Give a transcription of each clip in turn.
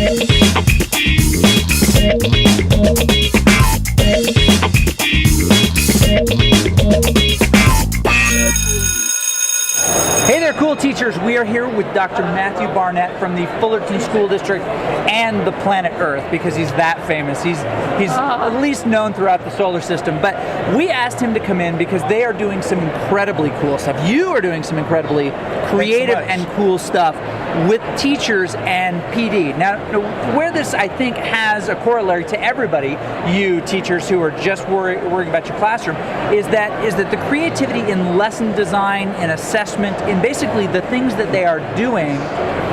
Hey there, cool teachers. We are here with Dr. Mathew Barnett from the Fullerton School District and the planet Earth, because he's that famous. He's at least known throughout the solar system. But we asked him to come in because they are doing some incredibly cool stuff. You are doing some incredibly creative and cool stuff with teachers and PD. Now, where this, I think, has a corollary to everybody, you teachers who are just worrying about your classroom, is that the creativity in lesson design and assessment, in basically the things that they are doing,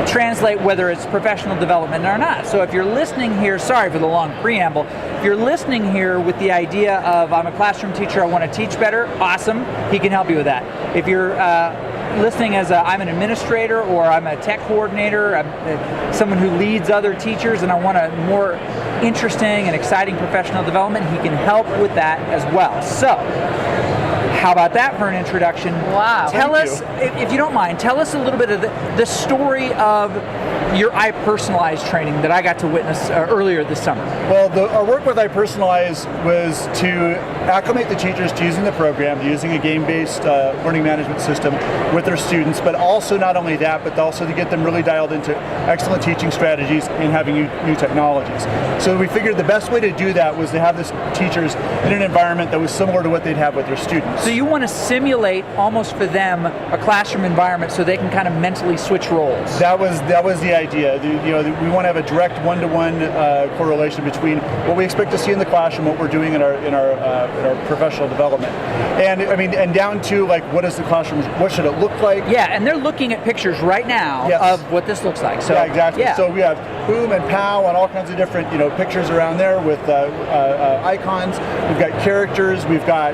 translate whether it's professional development or not. So if you're listening here, sorry for the long preamble, if you're listening here with the idea of, I'm a classroom teacher, I want to teach better, awesome, he can help you with that. If you're listening as I'm an administrator, or I'm a tech coordinator, I'm someone who leads other teachers, and I want a more interesting and exciting professional development, he can help with that as well. So, how about that for an introduction? Wow. Tell us, if you don't mind, tell us a little bit of the story of your iPersonalize training that I got to witness earlier this summer. Well, our work with iPersonalize was to acclimate the teachers to using the program, using a game-based learning management system with their students, but also not only that, but also to get them really dialed into excellent teaching strategies and having new technologies. So we figured the best way to do that was to have the teachers in an environment that was similar to what they'd have with their students. So you want to simulate, almost for them, a classroom environment so they can kind of mentally switch roles. That was the idea. We want to have a direct one-to-one correlation between what we expect to see in the classroom, what we're doing in our professional development, and down to like, what is the classroom? What should it look like? Yeah, and they're looking at pictures right now of what this looks like. So yeah, exactly. Yeah. So we have boom and pow and all kinds of different pictures around there with icons. We've got characters. We've got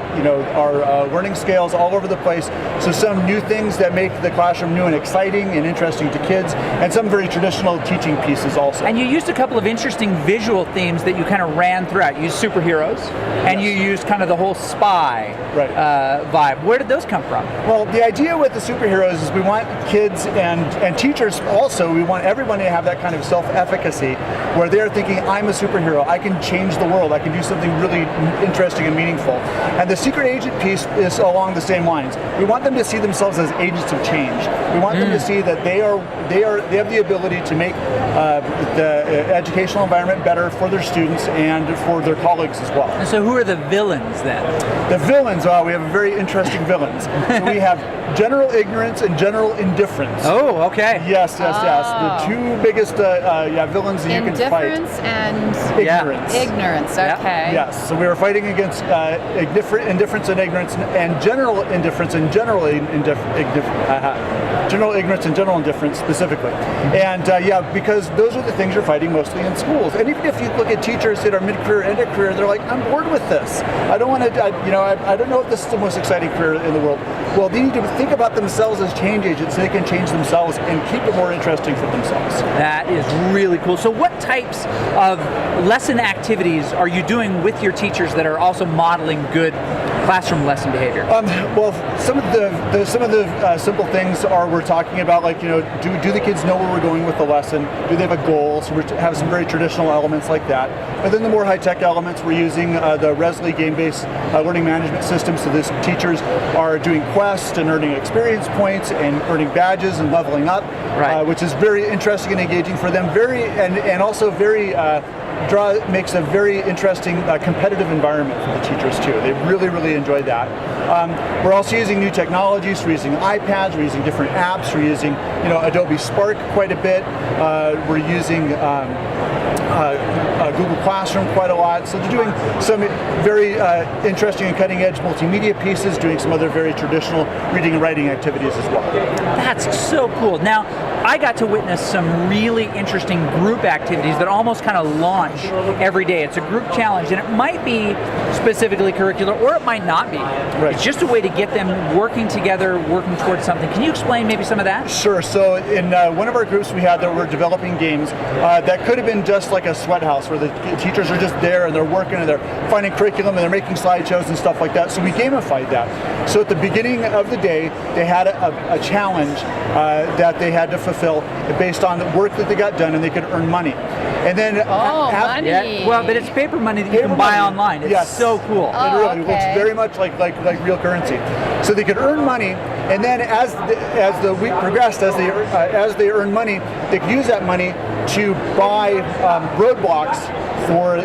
our learning scales all over the place. So some new things that make the classroom new and exciting and interesting to kids, and some very traditional teaching pieces also. And you used a couple of interesting visual themes that you kind of ran throughout. You used superheroes, and you used kind of the whole spy vibe. Where did those come from? Well, the idea with the superheroes is we want kids and teachers also, we want everyone to have that kind of self-efficacy where they're thinking, I'm a superhero, I can change the world, I can do something really interesting and meaningful. And the secret agent piece is along the same lines. We want them to see themselves as agents of change. We want them to see that they have the ability to make the educational environment better for their students and for their colleagues as well. And so who are the villains then? The villains, we have very interesting villains. So we have general ignorance and general indifference. Oh, okay. Yes. The two biggest villains that you can fight. Indifference and ignorance. Ignorance, okay. Yes, so we were fighting against indifference and ignorance and general indifference and general ignorance and general indifference specifically. And because those are the things you're fighting mostly in schools. And even if you look at teachers that are mid-career, end of career, they're like, I'm bored with this. I don't want to, I don't know if this is the most exciting career in the world. Well, they need to think about themselves as change agents so they can change themselves and keep it more interesting for themselves. That is really cool. So what types of lesson activities are you doing with your teachers that are also modeling good classroom lesson behavior? Well, some of the simple things we're talking about, like, do the kids know where we're going with the lesson? Do they have a goal? So we have some very traditional elements like that. But then the more high-tech elements, we're using the Resley game-based learning management system. So these teachers are doing quests and earning experience points and earning badges and leveling up, which is very interesting and engaging for them. And also very makes a very interesting competitive environment for the teachers too. They really enjoyed that. We're also using new technologies. We're using iPads. We're using different apps. We're using Adobe Spark quite a bit. We're using Google Classroom quite a lot. So they're doing some very interesting and cutting-edge multimedia pieces, doing some other very traditional reading and writing activities as well. That's so cool. Now, I got to witness some really interesting group activities that almost kind of launch every day. It's a group challenge, and it might be specifically curricular, or it might not be. Right. It's just a way to get them working together, working towards something. Can you explain maybe some of that? Sure. So in one of our groups we had that were developing games that could have been just like a sweat house where the teachers are just there and they're working and they're finding curriculum and they're making slideshows and stuff like that. So we gamified that. So at the beginning of the day, they had a challenge that they had to fulfill based on the work that they got done, and they could earn money. And then money. Yeah, well, but it's paper money that you Paper can buy money. online. It's Yes. so cool. It really looks okay. very much like real currency. So they could earn money, and then as the week progressed, as they earned money, they could use that money to buy roadblocks for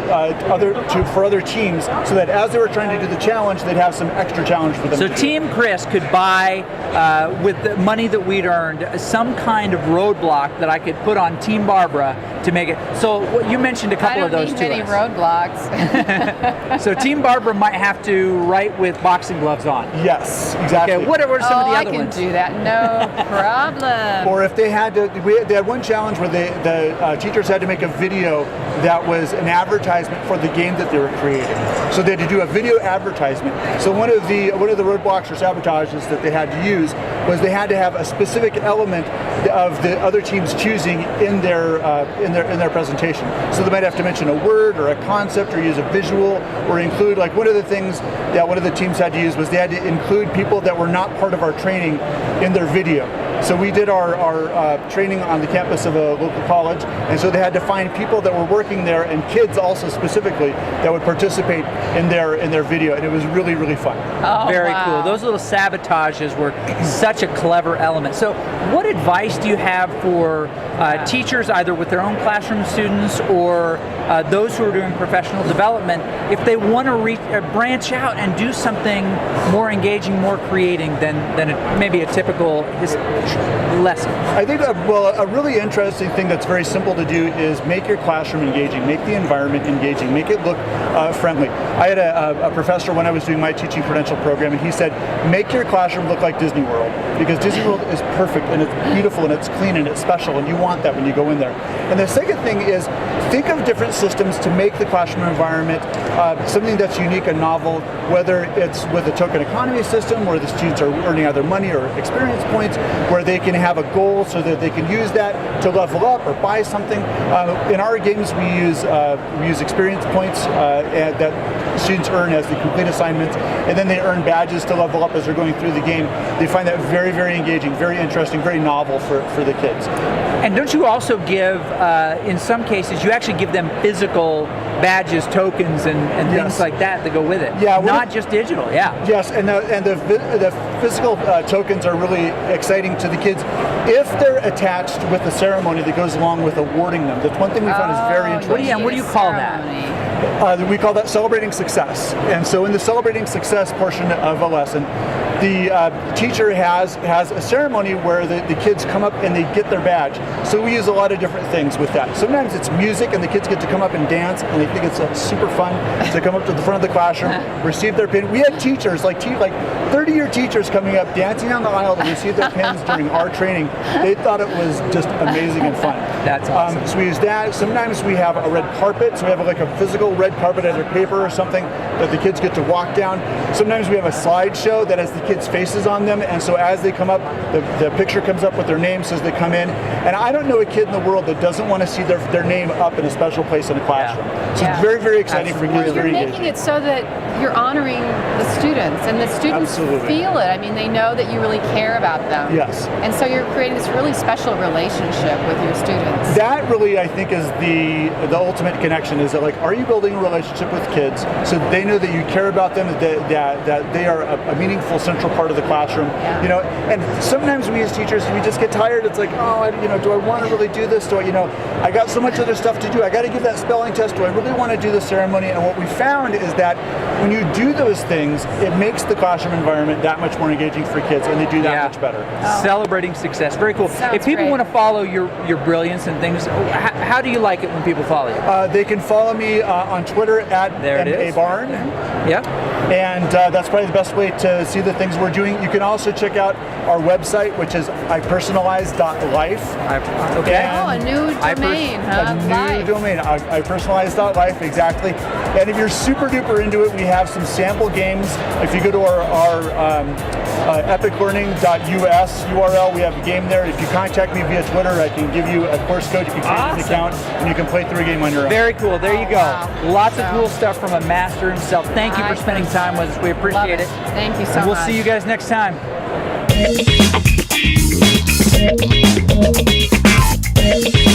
other teams, so that as they were trying to do the challenge, they'd have some extra challenge for them. So to Team Chris could buy, with the money that we'd earned, some kind of roadblock that I could put on Team Barbara to make it. So what you mentioned a couple of those I to don't need many us. roadblocks. So Team Barbara might have to write with boxing gloves on. Yes, exactly. Okay, what are some of the other I can ones? do that, no problem. Or if they had to, they had one challenge where the teachers had to make a video that was an advertisement for the game that they were creating. So they had to do a video advertisement. So one of the roadblocks or sabotages that they had to use was they had to have a specific element of the other team's choosing in their presentation. So they might have to mention a word or a concept, or use a visual, or include, like, one of the things that one of the teams had to use was they had to include people that were not part of our training in their video. So we did our training on the campus of a local college, and so they had to find people that were working there, and kids also specifically, that would participate in their video, and it was really, really fun. Oh, Very wow. cool. Those little sabotages were such a clever element. So what advice do you have for teachers, either with their own classroom students or those who are doing professional development, if they want to branch out and do something more engaging, more creating than maybe a typical lesson? I think a really interesting thing that's very simple to do is make your classroom engaging, make the environment engaging, make it look friendly. I had a professor when I was doing my teaching credential program, and he said, make your classroom look like Disney World, because Disney World is perfect, and it's beautiful, and it's clean, and it's special, and you want that when you go in there. And the second thing is, think of different systems to make the classroom environment something that's unique and novel, whether it's with a token economy system where the students are earning either money or experience points, where they can have a goal so that they can use that to level up or buy something. In our games, we use experience points that students earn as they complete assignments, and then they earn badges to level up as they're going through the game. They find that very, very engaging, very interesting, very novel for the kids. And don't you also give, in some cases, you actually give them physical badges, tokens, and Yes. things like that go with it? Yeah, not just digital. Yeah. Yes, and the physical tokens are really exciting to the kids if they're attached with the ceremony that goes along with awarding them. That's one thing we found is very interesting. What do you call that? We call that celebrating success. And so in the celebrating success portion of a lesson, the teacher has a ceremony where the kids come up and they get their badge. So we use a lot of different things with that. Sometimes it's music, and the kids get to come up and dance, and they think it's super fun to come up to the front of the classroom, receive their pin. We had teachers, like 30-year teachers, coming up, dancing down the aisle to receive their pins during our training. They thought it was just amazing and fun. That's awesome. So we use that. Sometimes we have a red carpet, so we have a physical red carpet, either paper or something, that the kids get to walk down. Sometimes we have a slideshow that has the kids' faces on them, and so as they come up, the picture comes up with their name, says they come in. And I don't know a kid in the world that doesn't want to see their name up in a special place in a classroom. So it's very, very exciting for kids. You're Very making engaging. it so that you're honoring the students, and the students Absolutely. feel it. I mean, they know that you really care about them. Yes. And so you're creating this really special relationship with your students. That really, I think, is the ultimate connection. Is that, like, are you building a relationship with kids so they know that you care about them, that they are a meaningful central part of the classroom? Yeah. You know, and sometimes we as teachers, we just get tired. It's like, oh, do I want to really do this? I got so much other stuff to do. I got to give that spelling test. Do I really want to do the ceremony? And what we found is that when you do those things, it makes the classroom environment that much more engaging for kids, and they do that much better. Celebrating success. Very cool. Sounds If people great. want to follow your brilliance and things, how do you like it when people follow you? They can follow me on Twitter at There it is. MABarn. Yep. And that's probably the best way to see the things we're doing. You can also check out our website, which is ipersonalize.life. Okay. A new domain, huh? A new Life. domain, ipersonalize.life, exactly. And if you're super duper into it, we have some sample games. If you go to our epiclearning.us URL, we have a game there. If you contact me via Twitter, I can give you a course code. You can create an account, and you can play through a game on your own. Very cool. There you go. Wow. Lots of cool stuff from a master himself. Thank you for spending time with us. We appreciate it. Thank you so And we'll much. see you guys next time. We'll be right back.